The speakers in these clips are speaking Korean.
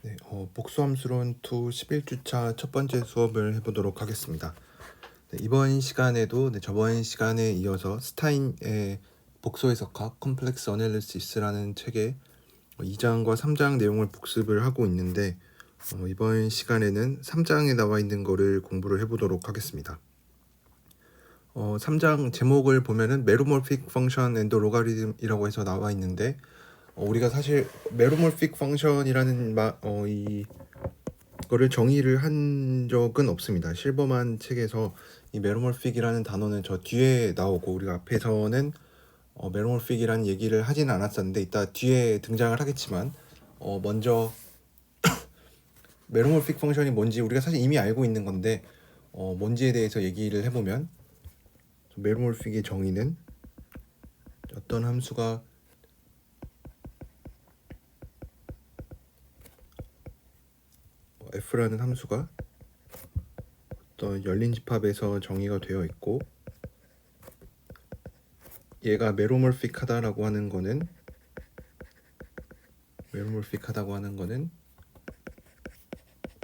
네, 복수함수론 2 11주차 첫 번째 수업을 해보도록 하겠습니다. 네, 이번 시간에도 저번 시간에 이어서 스타인의 복수 해석학 컴플렉스 어널리시스라는 책의 2장과 3장 내용을 복습을 하고 있는데 이번 시간에는 3장에 나와 있는 거를 공부를 해보도록 하겠습니다. 3장 제목을 보면은 메로몰픽 펑션 앤드 로가리즘이라고 해서 나와 있는데 우리가 사실 메로몰픽 펑션이라는 이거를 정의를 한 적은 없습니다. 실버만 책에서 이 메로몰픽이라는 단어는 저 뒤에 나오고 우리가 앞에서는 메로몰픽이라는 얘기를 하지는 않았었는데 이따 뒤에 등장을 하겠지만 먼저 메로몰픽 펑션이 뭔지 우리가 사실 이미 알고 있는 건데 뭔지에 대해서 얘기를 해보면 메로몰픽의 정의는 어떤 함수가 f라는 함수가 어떤 열린 집합에서 정의가 되어 있고 얘가 메로몰픽하다고 하는 거는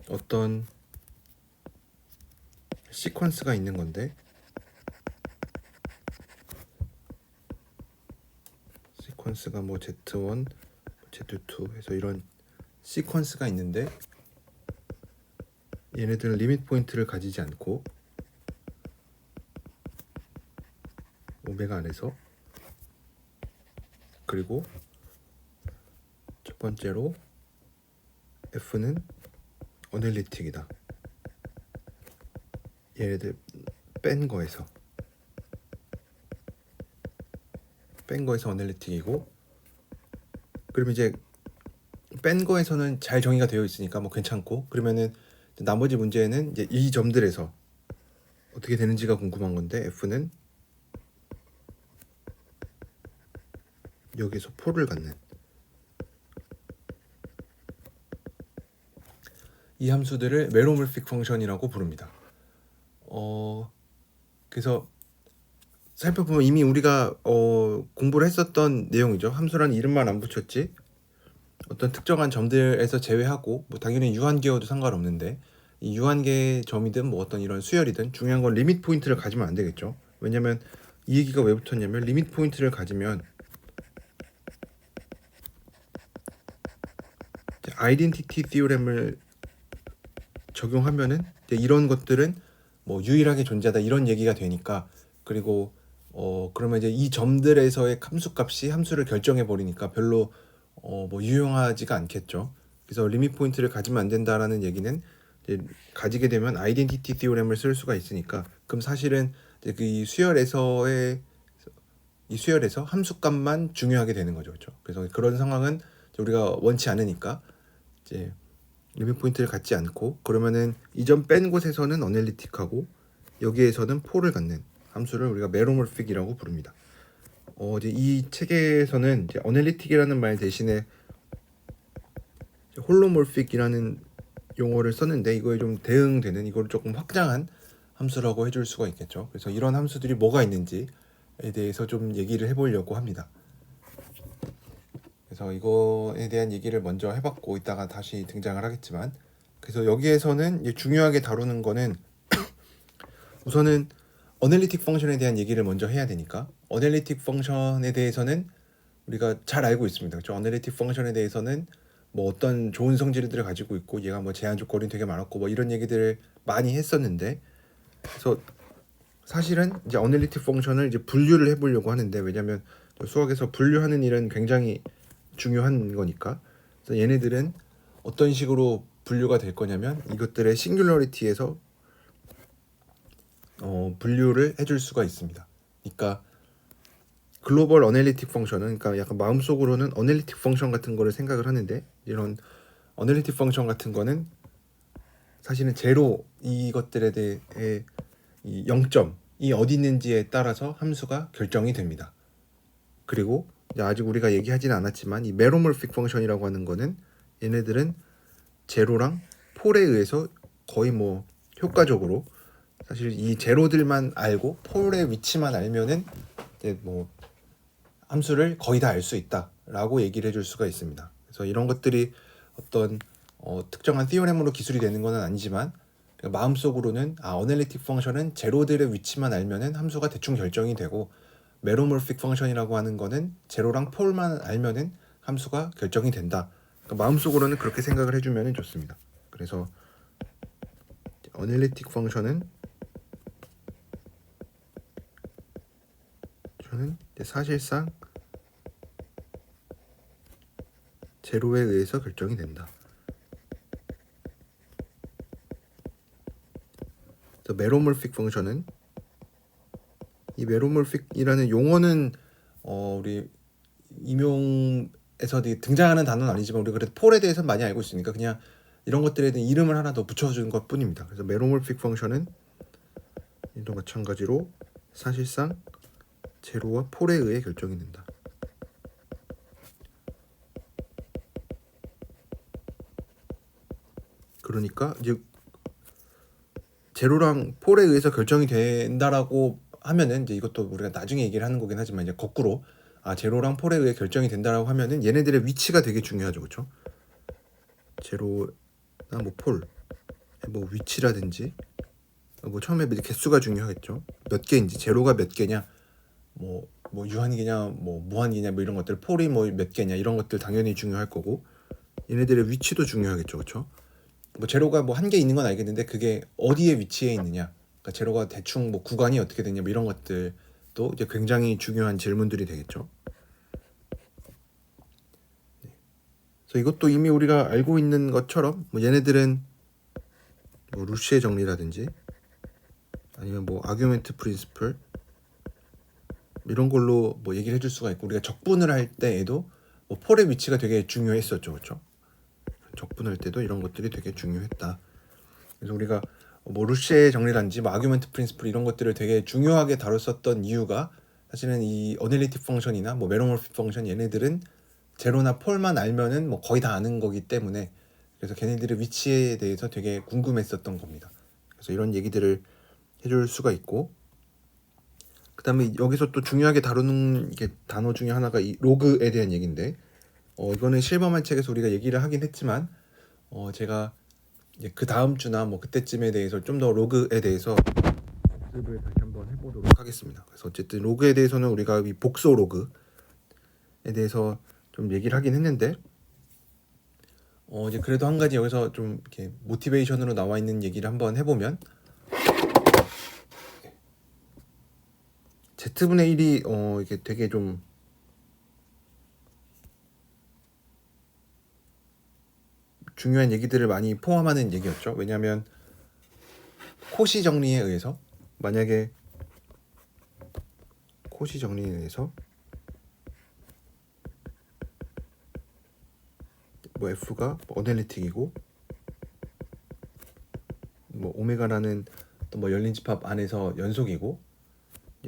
어떤 시퀀스가 있는 건데 시퀀스가 뭐 Z1, Z2 해서 이런 시퀀스가 있는데 얘네들은 리밋 포인트를 가지지 않고 오메가 안에서 그리고 첫 번째로 F는 어널리틱이다. 얘네들 뺀 거에서 어널리틱이고 그러면 이제 뺀 거에서는 잘 정의가 되어 있으니까 뭐 괜찮고 그러면은 나머지 문제는 이제 이 점들에서 어떻게 되는지가 궁금한 건데 F는 여기서 포를 갖는 이 함수들을 메로몰픽 펑션이라고 부릅니다. 그래서 살펴보면 이미 우리가 공부를 했었던 내용이죠. 함수라는 이름만 안 붙였지 어떤 특정한 점들에서 제외하고 뭐 당연히 유한계여도 상관없는데 이 유한계 점이든 뭐 어떤 이런 수열이든 중요한 건 리밋 포인트를 가지면 안 되겠죠. 왜냐면 이 얘기가 왜 붙었냐면 리밋 포인트를 가지면 아이덴티티 티오렘을 적용하면은 이런 것들은 뭐 유일하게 존재하다 이런 얘기가 되니까 그리고 그러면 이제 이 점들에서의 함수값이 함수를 결정해 버리니까 별로 뭐 유용하지가 않겠죠. 그래서 리밋 포인트를 가지면 안 된다라는 얘기는 이제 가지게 되면 아이덴티티 티오렘을 쓸 수가 있으니까 그럼 사실은 이제 이 수열에서 함수값만 중요하게 되는 거죠. 그렇죠? 그래서 그런 상황은 우리가 원치 않으니까 이제 리밋 포인트를 갖지 않고 그러면은 이 점 뺀 곳에서는 어널리틱하고 여기에서는 포를 갖는 함수를 우리가 메로몰픽이라고 부릅니다. 이제 이 책에서는 이제 어널리틱이라는 말 대신에 홀로몰픽이라는 용어를 썼는데 이거에 좀 대응되는 이걸 조금 확장한 함수라고 해줄 수가 있겠죠. 그래서 이런 함수들이 뭐가 있는지에 대해서 좀 얘기를 해보려고 합니다. 그래서 이거에 대한 얘기를 먼저 해봤고 이따가 다시 등장을 하겠지만 그래서 여기에서는 이제 중요하게 다루는 거는 우선은 어널리틱 펑션에 대한 얘기를 먼저 해야 되니까 어널리틱 펑션에 대해서는 우리가 잘 알고 있습니다. 그렇죠? 어널리틱 펑션에 대해서는 뭐 어떤 좋은 성질들을 가지고 있고 얘가 뭐 제한 조건이 되게 많았고 뭐 이런 얘기들을 많이 했었는데 그래서 사실은 이제 어널리틱 펑션을 이제 분류를 해보려고 하는데 왜냐면 수학에서 분류하는 일은 굉장히 중요한 거니까 그래서 얘네들은 어떤 식으로 분류가 될 거냐면 이것들의 싱귤러리티에서 분류를 해줄 수가 있습니다. 그러니까 글로벌 어널리틱 펑션은 그러니까 약간 마음속으로는 어널리틱 펑션 같은 거를 생각을 하는데 이런 어널리틱 펑션 같은 거는 사실은 제로 이것들에 대해 이 0점이 어디 있는지에 따라서 함수가 결정이 됩니다. 그리고 아직 우리가 얘기하지는 않았지만 이 메로몰픽 펑션이라고 하는 거는 얘네들은 제로랑 폴에 의해서 거의 뭐 효과적으로 사실 이 제로들만 알고 폴의 위치만 알면은 이제 뭐 함수를 거의 다 알 수 있다라고 얘기를 해줄 수가 있습니다. 그래서 이런 것들이 어떤 특정한 theorem으로 기술이 되는 것은 아니지만 그러니까 마음속으로는 어널리틱 펑션은 제로들의 위치만 알면은 함수가 대충 결정이 되고 메로몰픽 펑션이라고 하는 거는 제로랑 폴만 알면은 함수가 결정이 된다. 그러니까 마음속으로는 그렇게 생각을 해주면 좋습니다. 그래서 어널리틱 펑션은 저는 사실상 제로에 의해서 결정이 된다. 메로몰픽 펑션은 이 메로몰픽이라는 용어는 우리 임용에서 등장하는 단어는 아니지만 우리가 그래도 폴에 대해서 많이 알고 있으니까 그냥 이런 것들에 대한 이름을 하나 더 붙여주는 것 뿐입니다. 그래서 메로몰픽 펑션은 이도 마찬가지로 사실상 제로와 폴에 의해 결정이 된다. 그러니까 이제 제로랑 폴에 의해서 결정이 된다라고 하면은 이제 이것도 우리가 나중에 얘기를 하는 거긴 하지만 이제 거꾸로 제로랑 폴에 의해 결정이 된다라고 하면은 얘네들의 위치가 되게 중요하죠, 그렇죠? 제로나 뭐 폴, 뭐 위치라든지 뭐 처음에 개수가 중요하겠죠. 몇 개인지 제로가 몇 개냐, 뭐 유한기냐, 뭐 무한기냐, 뭐 이런 것들, 폴이 뭐 몇 개냐 이런 것들 당연히 중요할 거고 얘네들의 위치도 중요하겠죠, 그렇죠? 뭐 제로가 뭐 한 개 있는 건 알겠는데 그게 어디에 위치해 있느냐, 그러니까 제로가 대충 뭐 구간이 어떻게 되냐, 뭐 이런 것들도 이제 굉장히 중요한 질문들이 되겠죠. 그래서 이것도 이미 우리가 알고 있는 것처럼 뭐 얘네들은 뭐 루시의 정리라든지 아니면 뭐 아규멘트 프린시플 이런 걸로 뭐 얘기를 해줄 수가 있고 우리가 적분을 할 때에도 뭐 폴의 위치가 되게 중요했었죠, 그렇죠? 적분할 때도 이런 것들이 되게 중요했다. 그래서 우리가 뭐 루시의 정리라든지 뭐 아규멘트 프린시플 이런 것들을 되게 중요하게 다뤘었던 이유가 사실은 이 어널리틱 펑션이나 뭐 메로몰픽 펑션 얘네들은 제로나 폴만 알면은 뭐 거의 다 아는 거기 때문에 그래서 걔네들의 위치에 대해서 되게 궁금했었던 겁니다. 그래서 이런 얘기들을 해줄 수가 있고 그다음에 여기서 또 중요하게 다루는 게 단어 중에 하나가 이 로그에 대한 얘기인데 이거는 실버만 책에서 우리가 얘기를 하긴 했지만 제가 이제 그 다음 주나 뭐 그때쯤에 대해서 좀 더 로그에 대해서 복습을 다시 한번 해보도록 하겠습니다. 그래서 어쨌든 로그에 대해서는 우리가 이 복소 로그에 대해서 좀 얘기를 하긴 했는데 이제 그래도 한 가지 여기서 좀 이렇게 모티베이션으로 나와 있는 얘기를 한번 해보면 Z분의 1이 이게 되게 좀 중요한 얘기들을 많이 포함하는 얘기였죠. 왜냐하면 코시 정리에 의해서 만약에 코시 정리에 의해서 뭐 F가 어널리틱이고 뭐 오메가라는 또 뭐 열린 집합 안에서 연속이고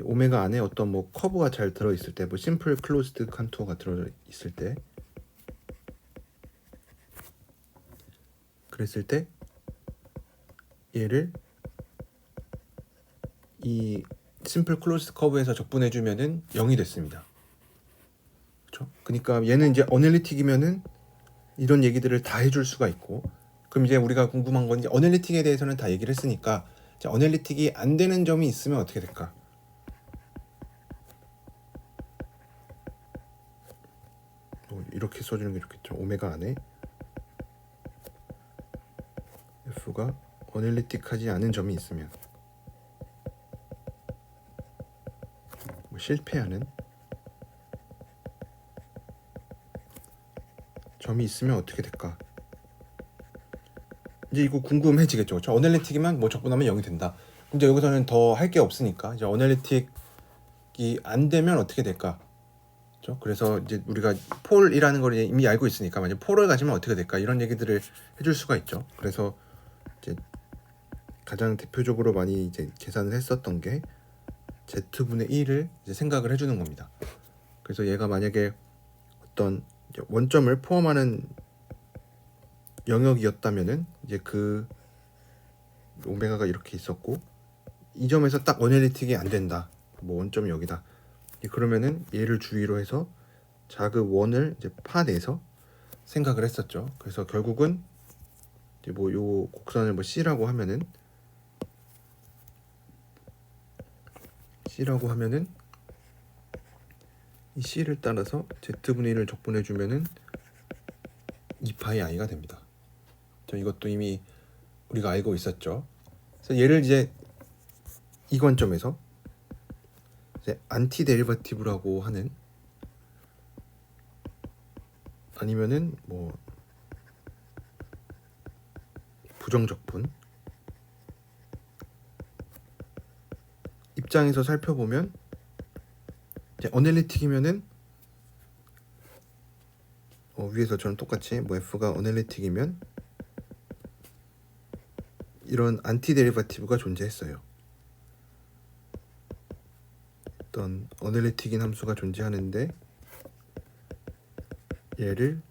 오메가 안에 어떤 뭐 커브가 잘 들어 있을 때, 뭐 심플 클로즈드 컨투어가 들어 있을 때, 그랬을 때 얘를 이 심플 클로즈드 커브에서 적분해 주면은 0이 됐습니다. 그렇죠? 그러니까 얘는 이제 어널리틱이면은 이런 얘기들을 다 해줄 수가 있고, 그럼 이제 우리가 궁금한 건 이제 어널리틱에 대해서는 다 얘기를 했으니까 이제 어널리틱이 안 되는 점이 있으면 어떻게 될까? 이렇게 써주는 게 좋겠죠. 오메가 안에 F가 어널리틱하지 않은 점이 있으면 뭐 실패하는 점이 있으면 어떻게 될까? 이제 이거 궁금해지겠죠. 그렇죠? 어널리틱이면 뭐 적분하면 0이 된다. 근데 여기서는 더 할 게 없으니까 이제 어널리틱이 안 되면 어떻게 될까? 그렇죠? 그래서 이제 우리가 폴이라는 걸 이미 알고 있으니까 만약 폴을 가지면 어떻게 될까? 이런 얘기들을 해줄 수가 있죠. 그래서 이제 가장 대표적으로 많이 이제 계산을 했었던 게 Z분의 1을 이제 생각을 해주는 겁니다. 그래서 얘가 만약에 어떤 이제 원점을 포함하는 영역이었다면은 이제 그 오메가가 이렇게 있었고 이 점에서 딱 어널리틱이 안 된다. 뭐 원점이 여기다. 그러면은 얘를 주위로 해서 자그 원을 이제 파내서 생각을 했었죠. 그래서 결국은 뭐 요 곡선을 뭐 C라고 하면은 이 C를 따라서 Z분의 1을 적분해 주면은 2파이 i가 됩니다. 이것도 이미 우리가 알고 있었죠. 그래서 얘를 이제 이 관점에서 이제 안티 데리바티브라고 하는, 아니면은 뭐 부정적분 입장에서 살펴보면, 이제 어널리틱이면은 위에서처럼 똑같이 뭐 f가 어널리틱이면 이런 안티 데리바티브가 존재했어요. 어떤 어널리틱인 함수가 존재하는데 얘를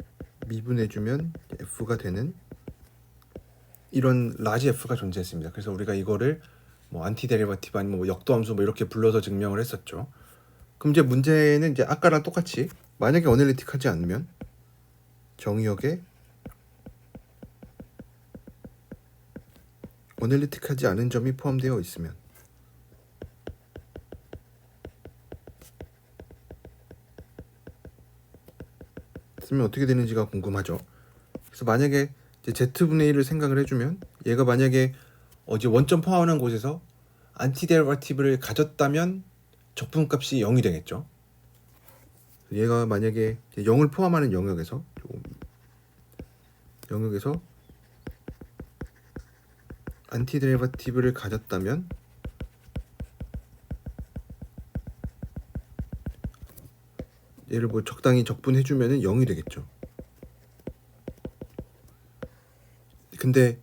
미분해주면 f가 되는 이런 라지 f가 존재했습니다. 그래서 우리가 이거를 뭐 안티 데리바티브 아니면 뭐 역도 함수 뭐 이렇게 불러서 증명을 했었죠. 그럼 이제 문제는 이제 아까랑 똑같이 만약에 어널리틱하지 않으면 정의역에 어널리틱하지 않은 점이 포함되어 있으면, 쓰면 어떻게 되는지가 궁금하죠. 그래서 만약에 이제 z분의 1을 생각을 해주면, 얘가 만약에 이제 원점 포함하는 곳에서 안티 데리바티브를 가졌다면 적분값이 0이 되겠죠. 얘가 만약에 0을 포함하는 영역에서 안티 데리바티브를 가졌다면 얘를 뭐 적당히 적분해주면은 0이 되겠죠. 근데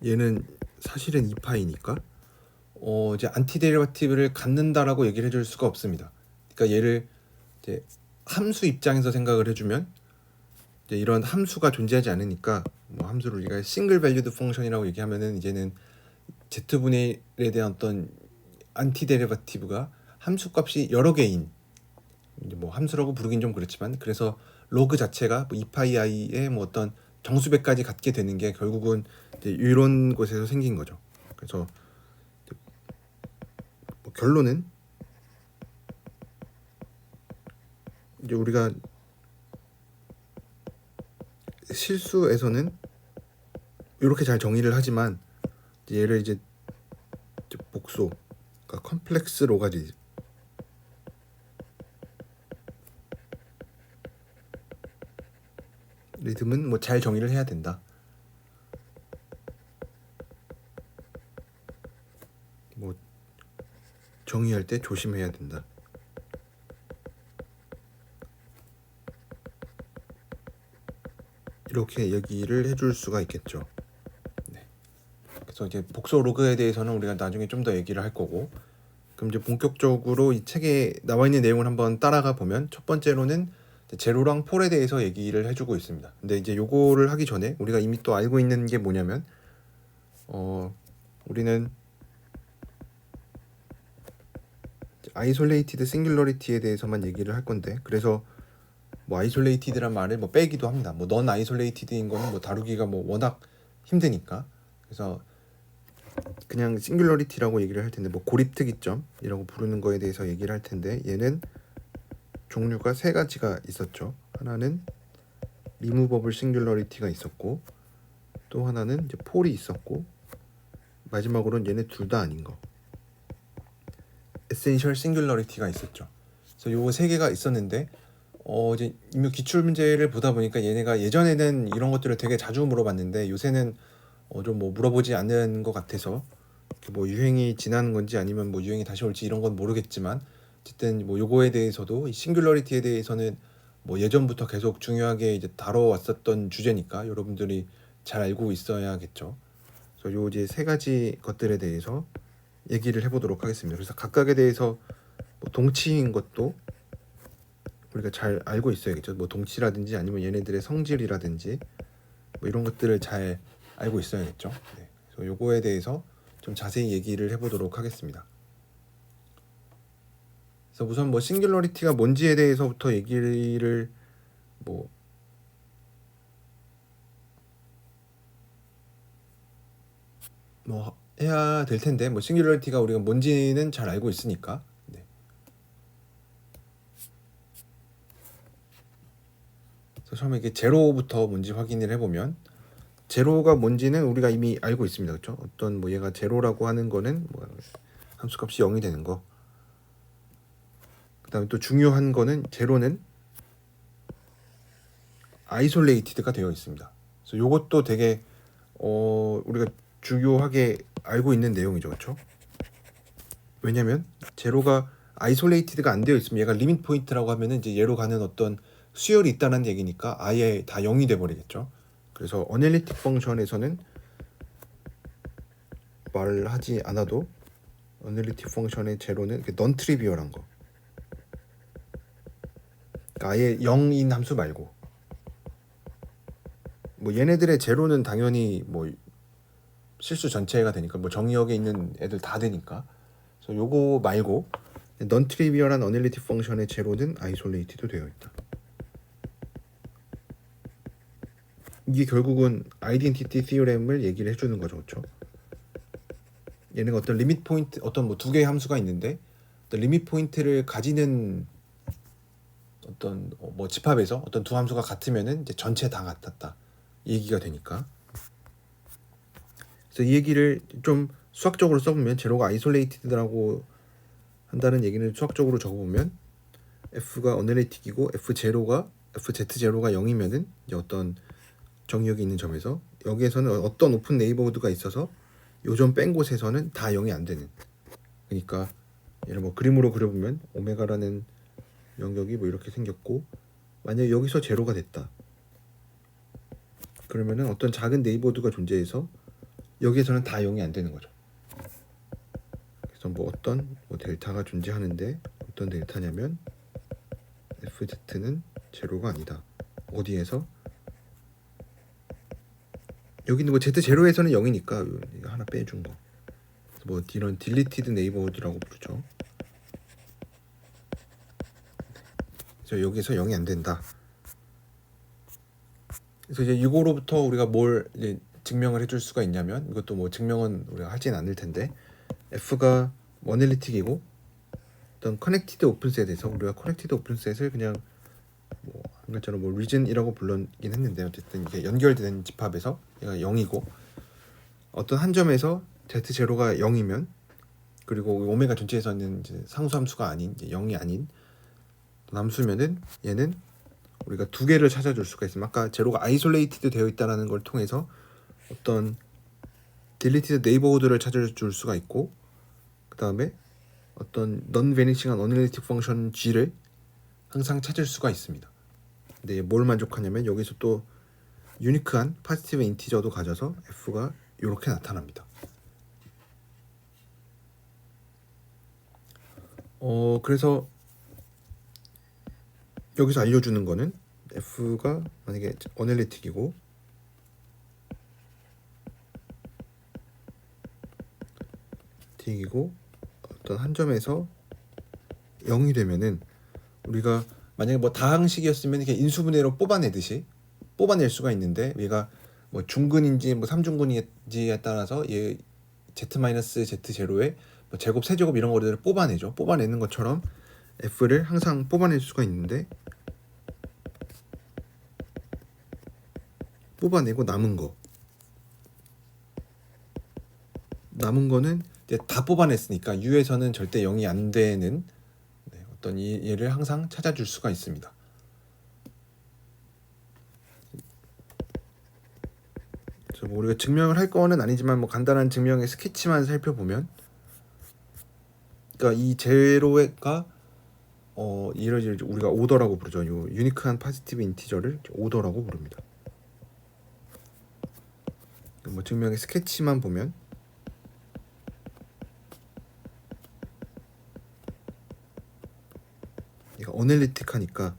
얘는 사실은 2파이니까 이제 안티 데리바티브를 갖는다라고 얘기를 해줄 수가 없습니다. 그러니까 얘를 이제 함수 입장에서 생각을 해주면 이제 이런 함수가 존재하지 않으니까, 뭐 함수를 우리가 싱글 밸류드 펑션이라고 얘기하면은 이제는 z분의 1에 대한 어떤 안티 데리바티브가 함수 값이 여러 개인, 이제 뭐 함수라고 부르긴 좀 그렇지만, 그래서 로그 자체가 뭐 2파이 i의 뭐 어떤 정수배까지 갖게 되는 게 결국은 이제 이런 곳에서 생긴 거죠. 그래서 뭐 결론은 이제 우리가 실수에서는 이렇게 잘 정의를 하지만, 얘를 이제 복소, 그러니까 컴플렉스 로가리즘은 뭐 잘 정의를 해야 된다. 뭐 정의할 때 조심해야 된다. 이렇게 얘기를 해줄 수가 있겠죠. 네. 그래서 이제 복소 로그에 대해서는 우리가 나중에 좀 더 얘기를 할 거고, 그럼 이제 본격적으로 이 책에 나와 있는 내용을 한번 따라가 보면, 첫 번째로는 제로랑 폴에 대해서 얘기를 해주고 있습니다. 근데 이제 요거를 하기 전에 우리가 이미 또 알고 있는 게 뭐냐면, 우리는 아이솔레이티드 싱귤러리티에 대해서만 얘기를 할 건데, 그래서 뭐 아이솔레이티드란 말을 뭐 빼기도 합니다. 뭐 넌 아이솔레이티드인 거는 뭐 다루기가 뭐 워낙 힘드니까, 그래서 그냥 싱귤러리티라고 얘기를 할 텐데, 뭐 고립특이점이라고 부르는 거에 대해서 얘기를 할 텐데, 얘는 종류가 세 가지가 있었죠. 하나는 리무버블 싱귤러리티가 있었고, 또 하나는 이제 폴이 있었고, 마지막으로는 얘네 둘 다 아닌 거, 에센셜 싱귤러리티가 있었죠. 그래서 요 세 개가 있었는데, 이제 이미 기출 문제를 보다 보니까 얘네가 예전에는 이런 것들을 되게 자주 물어봤는데, 요새는 좀 뭐 물어보지 않는 것 같아서, 뭐 유행이 지나는 건지 아니면 뭐 유행이 다시 올지 이런 건 모르겠지만, 어쨌든 뭐 요거에 대해서도, 이 싱귤러리티에 대해서는 뭐 예전부터 계속 중요하게 이제 다뤄왔었던 주제니까 여러분들이 잘 알고 있어야겠죠. 그래서 요 이제 세 가지 것들에 대해서 얘기를 해보도록 하겠습니다. 그래서 각각에 대해서 뭐 동치인 것도 우리가 잘 알고 있어야겠죠. 뭐 동치라든지 아니면 얘네들의 성질이라든지 뭐 이런 것들을 잘 알고 있어야겠죠. 네. 그래서 요거에 대해서 좀 자세히 얘기를 해보도록 하겠습니다. 그래서 우선 뭐 싱귤러리티가 뭔지에 대해서부터 얘기를 뭐 뭐 해야 될 텐데 뭐 싱귤러리티가 우리가 뭔지는 잘 알고 있으니까. 네. 그래서 처음에 이게 제로부터 뭔지 확인을 해보면 제로가 뭔지는 우리가 이미 알고 있습니다. 그렇죠? 어떤 뭐 얘가 제로라고 하는 거는 뭐 함수값이 0이 되는 거. 그다음에 또 중요한 거는 제로는 아이솔레이티드가 되어 있습니다. 그래서 요것도 되게 우리가 중요하게 알고 있는 내용이죠. 그렇죠? 왜냐면 제로가 아이솔레이티드가 안 되어 있으면 얘가 리밋 포인트라고 하면은 이제 얘로 가는 어떤 수열이 있다는 얘기니까 아예 다 0이 돼 버리겠죠. 그래서 어널리틱 펑션에서는 말하지 않아도 어널리틱 펑션의 제로는 넌 트리비얼한 거. 그러니까 아예 0인 함수 말고 뭐 얘네들의 제로는 당연히 뭐 실수 전체가 되니까 뭐 정의역에 있는 애들 다 되니까. 그래서 요거 말고 넌 트리비얼한 어널리틱 펑션의 제로는 아이솔레이티드 되어 있다. 이게 결국은 아이덴티티 시어렘을 얘기를 해주는 거죠, 그렇죠? 얘는 어떤 리밋 포인트, 어떤 뭐 두 개의 함수가 있는데 어떤 리밋 포인트를 가지는 어떤 뭐 집합에서 어떤 두 함수가 같으면은 이제 전체 다 같았다 이 얘기가 되니까. 그래서 이 얘기를 좀 수학적으로 써보면 제로가 아이솔레이티드라고 한다는 얘기는 수학적으로 적어보면 f가 어널리틱이고 fz0가 0이면은 이제 어떤 정의역이 있는 점에서 여기에서는 어떤 오픈 네이버후드가 있어서 요점 뺀 곳에서는 다 0이 안 되는. 그러니까 얘를 뭐 그림으로 그려보면 오메가라는 영역이 뭐 이렇게 생겼고 만약에 여기서 제로가 됐다. 그러면은 어떤 작은 네이버후드가 존재해서 여기에서는 다 0이 안 되는 거죠. 그래서 뭐 어떤 뭐 델타가 존재하는데 어떤 델타냐면 fz는 제로가 아니다. 어디에서? 여기 있는 거 z0에서는 0이니까 이거 하나 빼준 거. 뭐 이런 딜리티드 네이버후드라고 부르죠. 그래서 여기서 0이 안 된다. 그래서 이제 이거로부터 우리가 뭘 이제 증명을 해줄 수가 있냐면 이것도 뭐 증명은 우리가 하진 않을 텐데 f가 어널리틱이고 어떤 커넥티드 오픈셋에서 우리가 커넥티드 오픈셋을 그냥 뭐 한 것처럼 뭐 리즌이라고 불렀긴 했는데 어쨌든 이게 연결된 집합에서 얘가 0이고 어떤 한 점에서 z0가 0이면 그리고 오메가 전체에서는 이제 상수함수가 아닌 이제 0이 아닌 함수면은 얘는 우리가 두 개를 찾아줄 수가 있습니다. 아까 제로가 아이솔레이티드 되어 있다는 걸 통해서 어떤 딜리티드 네이버후드를 찾아줄 수가 있고 그 다음에 어떤 넌 베니싱한 어널리틱 펑션 g를 항상 찾을 수가 있습니다. 근데 뭘 만족하냐면 여기서 또 유니크한 포지티브 인티저도 가져서 f가 이렇게 나타납니다. 그래서 여기서 알려주는 거는 f가 만약에 어널리틱이고 틱이고 어떤 한 점에서 0이 되면은 우리가 만약에 뭐 다항식이었으면 이렇게 인수분해로 뽑아내듯이 뽑아낼 수가 있는데 얘가 뭐 중근인지 뭐 삼중근인지에 따라서 얘 z-z0의 뭐 제곱 세제곱 이런 거를 뽑아내죠. 뽑아내는 것처럼 f를 항상 뽑아낼 수가 있는데 뽑아내고 남은 거는 이제 다 뽑아냈으니까 U에서는 절대 0이 안 되는 어떤 얘를 항상 찾아줄 수가 있습니다. 그래서 뭐 우리가 증명을 할 거는 아니지만 뭐 간단한 증명의 스케치만 살펴보면, 그러니까 이 제로가 이를 우리가 오더라고 부르죠. 요 유니크한 포지티브 인티저를 오더라고 부릅니다. 뭐 증명의 스케치만 보면 얘가 어널리틱하니까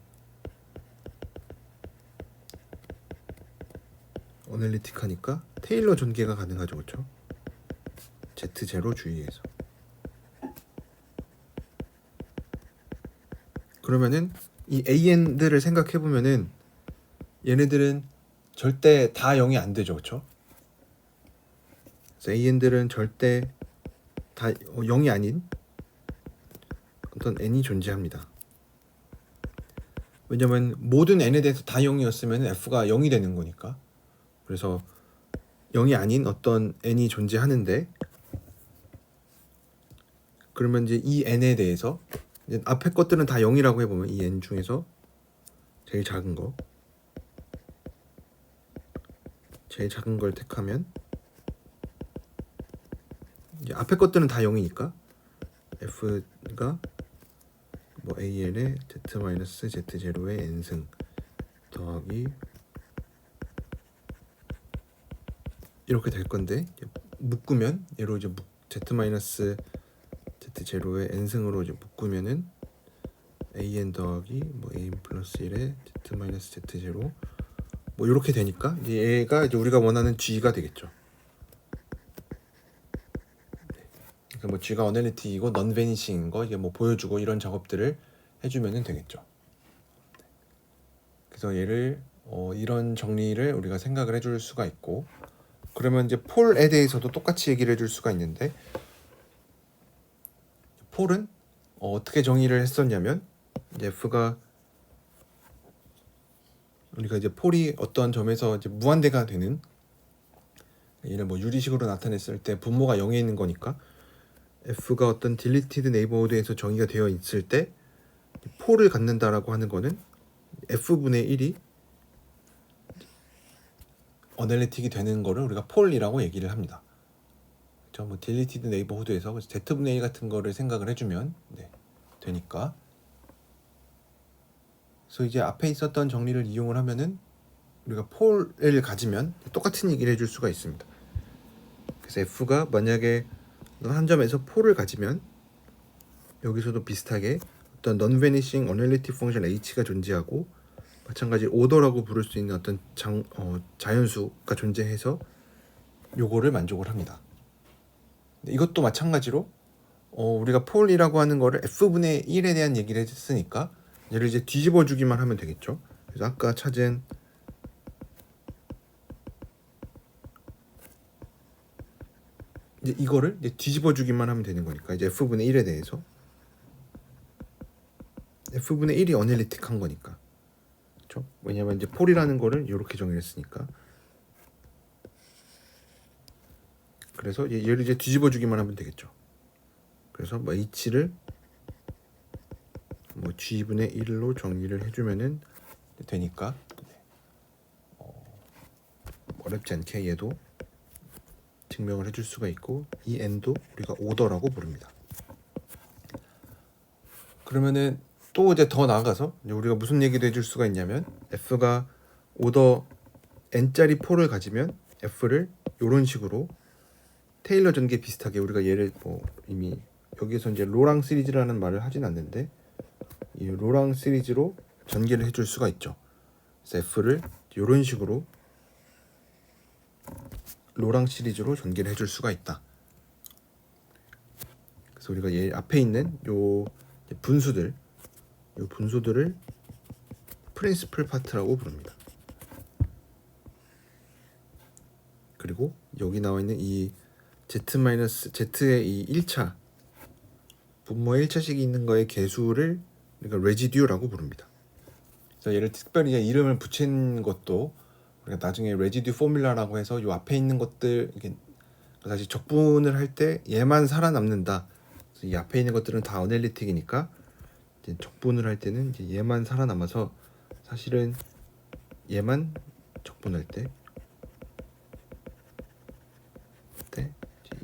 테일러 전개가 가능하죠, 그렇죠? Z0 주위에서. 그러면은 이 AN들을 생각해 보면은 얘네들은 절대 다 0이 안 되죠, 그렇죠? 그래서 AN들은 절대 다 0이 아닌 어떤 n이 존재합니다. 왜냐면 모든 n에 대해서 다 0이었으면 f가 0이 되는 거니까. 그래서 0이 아닌 어떤 n이 존재하는데, 그러면 이제 이 n에 대해서 이제 앞에 것들은 다 0이라고 해보면 이 n 중에서 제일 작은 걸 택하면 이제 앞에 것들은 다 0이니까 f가 뭐 AN의 z-z0의 n승 더하기 이렇게 될 건데, 묶으면 얘로 이제 z-z0의 n승으로 이제 묶으면은 an 더하기 뭐 an 플러스 1의 z-z0 뭐 이렇게 되니까 이제 얘가 이제 우리가 원하는 g가 되겠죠. 그러니까 뭐 g가 어널리틱이고 넌 베니싱인 거 이게 뭐 보여주고 이런 작업들을 해주면은 되겠죠. 그래서 얘를 이런 정리를 우리가 생각을 해줄 수가 있고, 그러면 이제 폴에 대해서도 똑같이 얘기를 해줄 수가 있는데, 폴은 어떻게 정의를 했었냐면, 이제 f가 우리가 이제 폴이 어떤 점에서 이제 무한대가 되는, 얘를 뭐 유리식으로 나타냈을 때 분모가 0에 있는 거니까 f가 어떤 딜리티드 네이버후드에서 정의가 되어 있을 때 폴을 갖는다라고 하는 거는 f분의 1이 어널리틱이 되는 거를 우리가 폴이라고 얘기를 합니다. 그렇죠? 뭐 딜리티드 네이버후드에서 z분의 1 같은 거를 생각을 해주면 되니까. 그래서 이제 앞에 있었던 정리를 이용을 하면은 우리가 폴을 가지면 똑같은 얘기를 해줄 수가 있습니다. 그래서 f가 만약에 한 점에서 폴을 가지면 여기서도 비슷하게 어떤 non-vanishing analytic function h가 존재하고, 마찬가지 오더라고 부를 수 있는 어떤 자연수가 존재해서 요거를 만족을 합니다. 이것도 마찬가지로 우리가 폴이라고 하는 거를 f분의 1에 대한 얘기를 했으니까 얘를 이제 뒤집어 주기만 하면 되겠죠. 그래서 아까 찾은 이제 이거를 이제 뒤집어 주기만 하면 되는 거니까, 이제 f분의 1에 대해서 f분의 1이 어널리틱한 거니까, 그렇죠? 왜냐면 이제 폴이라는 거를 이렇게 정의했으니까. 그래서 얘를 이제 뒤집어 주기만 하면 되겠죠. 그래서 뭐 h를 뭐 g분의 1로 정의를 해주면은 되니까 어렵지 않게 얘도 증명을 해줄 수가 있고, 이 n도 우리가 오더라고 부릅니다. 그러면은 또 이제 더 나아가서 이제 우리가 무슨 얘기도 해줄 수가 있냐면, f가 오더 n짜리 폴을 가지면 f를 이런 식으로 테일러 전개 비슷하게, 우리가 얘를 뭐 이미 여기에서 이제 로랑 시리즈라는 말을 하진 않는데 이 로랑 시리즈로 전개를 해줄 수가 있죠. 그래서 f를 이런 식으로 로랑 시리즈로 전개를 해줄 수가 있다. 그래서 우리가 얘 앞에 있는 요 분수들을 프린시플 파트라고 부릅니다. 그리고 여기 나와 있는 이 z의 이 1차 분모의 1차식이 있는 거의 개수를 우리가 레지듀라고 부릅니다. 그래서 얘를 특별히 이름을 붙인 것도 우리가 나중에 레지듀 포뮬라라고 해서 요 앞에 있는 것들 이렇게 다시 적분을 할 때 얘만 살아남는다. 그래서 이 앞에 있는 것들은 다 어널리틱이니까 이제 적분을 할 때는 이제 얘만 살아남아서, 사실은 얘만 적분할 때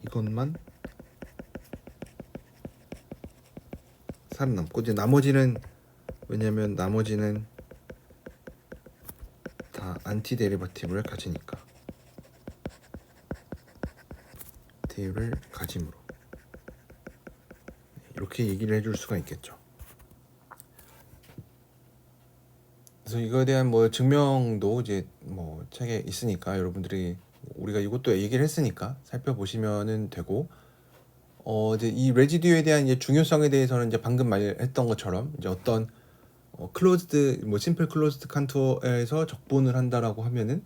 이것만 살아남고, 이제 나머지는, 왜냐면 나머지는 다 안티 데리버티브를 가지니까, 데이를 가짐으로 이렇게 얘기를 해줄 수가 있겠죠. 그래서 이거에 대한 뭐 증명도 이제 뭐 책에 있으니까 여러분들이, 우리가 이것도 얘기를 했으니까 살펴보시면은 되고, 이제 이 레지듀에 대한 이제 중요성에 대해서는 이제 방금 말했던 것처럼 이제 어떤 클로즈드 뭐 심플 클로즈드 컨투어에서 적분을 한다라고 하면은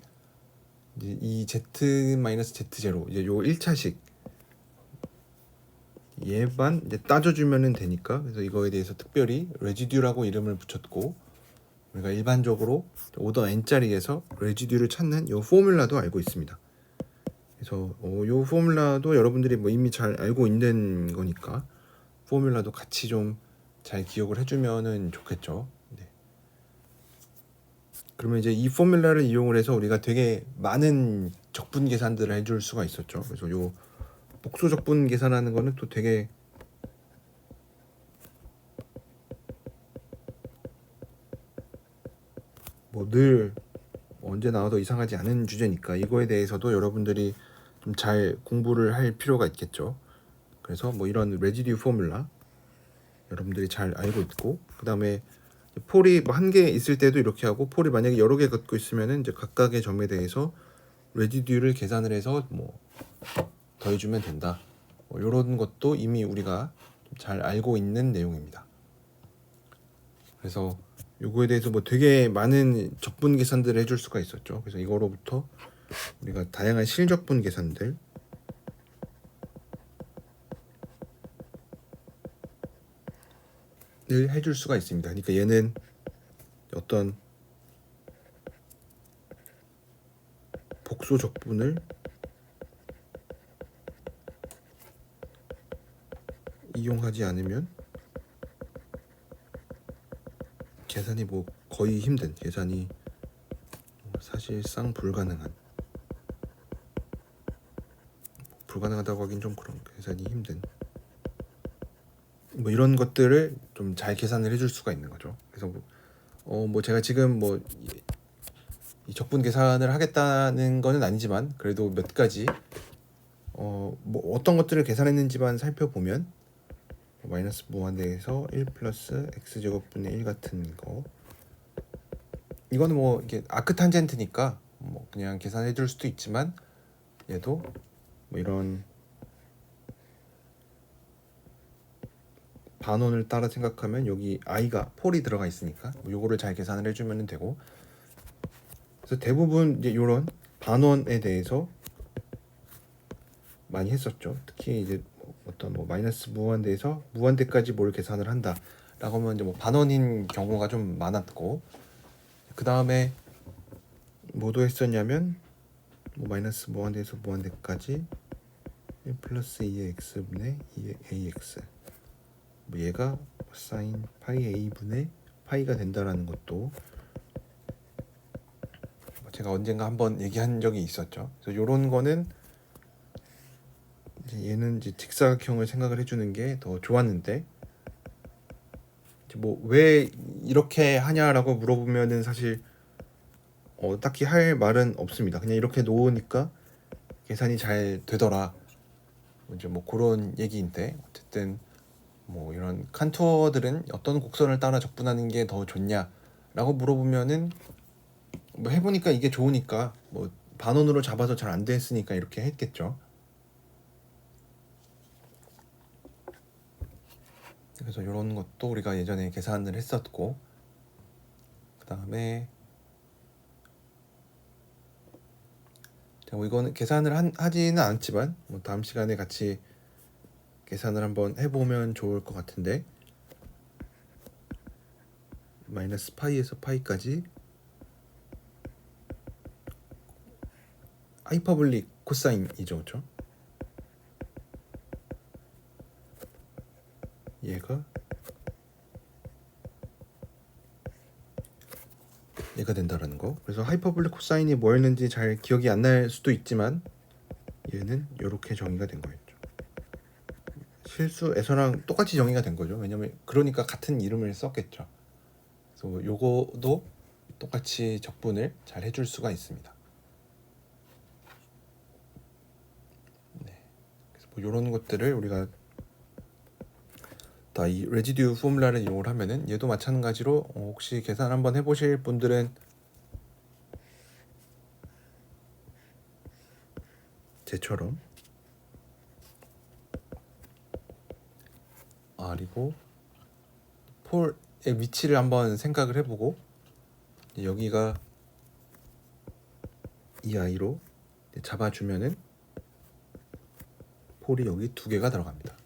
이제 이 z-z0 이제 요 1차식 얘만 이제 따져주면 되니까, 그래서 이거에 대해서 특별히 레지듀라고 이름을 붙였고, 우리가 일반적으로 오더 n짜리에서 레지듀를 찾는 요 포뮬라도 알고 있습니다. 그래서 요 포뮬라도 여러분들이 뭐 이미 잘 알고 있는 거니까 포뮬라도 같이 좀 잘 기억을 해주면은 좋겠죠. 네. 그러면 이제 이 포뮬라를 이용을 해서 우리가 되게 많은 적분 계산들을 해줄 수가 있었죠. 그래서 요 복수 적분 계산하는 거는 또 되게 뭐 늘 언제 나와도 이상하지 않은 주제니까 이거에 대해서도 여러분들이 좀 잘 공부를 할 필요가 있겠죠. 그래서 뭐 이런 레지듀 포뮬라 여러분들이 잘 알고 있고, 그 다음에 폴이 뭐 한 개 있을 때도 이렇게 하고, 폴이 만약에 여러 개 갖고 있으면은 이제 각각의 점에 대해서 레지듀를 계산을 해서 뭐 더해주면 된다. 뭐 이런 것도 이미 우리가 잘 알고 있는 내용입니다. 그래서 요거에 대해서 뭐 되게 많은 적분 계산들을 해줄 수가 있었죠. 그래서 이거로부터 우리가 다양한 실적분 계산들 을 해줄 수가 있습니다. 그러니까 얘는 어떤 복수 적분을 이용하지 않으면 계산이 뭐 거의 힘든, 계산이 사실상 불가능하다고 하긴 좀 그런, 계산이 힘든 뭐 이런 것들을 좀 잘 계산을 해줄 수가 있는 거죠. 그래서 뭐 제가 지금 뭐 이 적분 계산을 하겠다는 거는 아니지만 그래도 몇 가지 뭐 어떤 것들을 계산했는지만 살펴보면, 마이너스 무한대에서 1 플러스 x제곱분의 1 같은 거, 이거는 뭐 이게 아크탄젠트니까 뭐 그냥 계산해 줄 수도 있지만, 얘도 뭐 이런 반원을 따라 생각하면 여기 i가 폴이 들어가 있으니까 뭐 요거를 잘 계산을 해주면 되고, 그래서 대부분 이제 이런 반원에 대해서 많이 했었죠. 특히 이제 어떤 뭐 마이너스 무한대에서 무한대까지 뭘 계산을 한다라고 하면 이제 뭐 반원인 경우가 좀 많았고, 그 다음에 뭐도 했었냐면 뭐 마이너스 무한대에서 무한대까지 1 플러스 2의 x분의 2의 ax, 뭐 얘가 사인 파이 a분의 파이가 된다라는 것도 제가 언젠가 한번 얘기한 적이 있었죠. 그래서 요런 거는 이제 얘는 이제 직사각형을 생각을 해주는 게 더 좋았는데, 뭐 왜 이렇게 하냐라고 물어보면은 사실 딱히 할 말은 없습니다. 그냥 이렇게 놓으니까 계산이 잘 되더라. 이제 뭐 그런 얘기인데, 어쨌든 뭐 이런 칸투어들은 어떤 곡선을 따라 적분하는 게 더 좋냐라고 물어보면은 뭐 해보니까 이게 좋으니까 뭐 반원으로 잡아서 잘 안 됐으니까 이렇게 했겠죠. 그래서 이런 것도 우리가 예전에 계산을 했었고, 그 다음에 뭐 이거는 계산을 하지는 않지만 뭐 다음 시간에 같이 계산을 한번 해보면 좋을 것 같은데, 마이너스 파이에서 파이까지 하이퍼볼릭 코사인이죠, 그렇죠? 얘가 된다라는 거. 그래서 하이퍼볼릭 코사인이 뭐였는지 잘 기억이 안 날 수도 있지만 얘는 이렇게 정의가 된 거였죠. 실수에서랑 똑같이 정의가 된 거죠. 왜냐면 그러니까 같은 이름을 썼겠죠. 그래서 요거도 똑같이 적분을 잘 해줄 수가 있습니다. 네. 그래서 뭐 이런 것들을 우리가 다 이 레지듀 포뮬라를 이용을 하면은, 얘도 마찬가지로 혹시 계산 한번 해보실 분들은 제처럼 그리고 폴의 위치를 한번 생각을 해보고, 여기가 이 아이로 잡아주면은 폴이 여기 2개가 들어갑니다.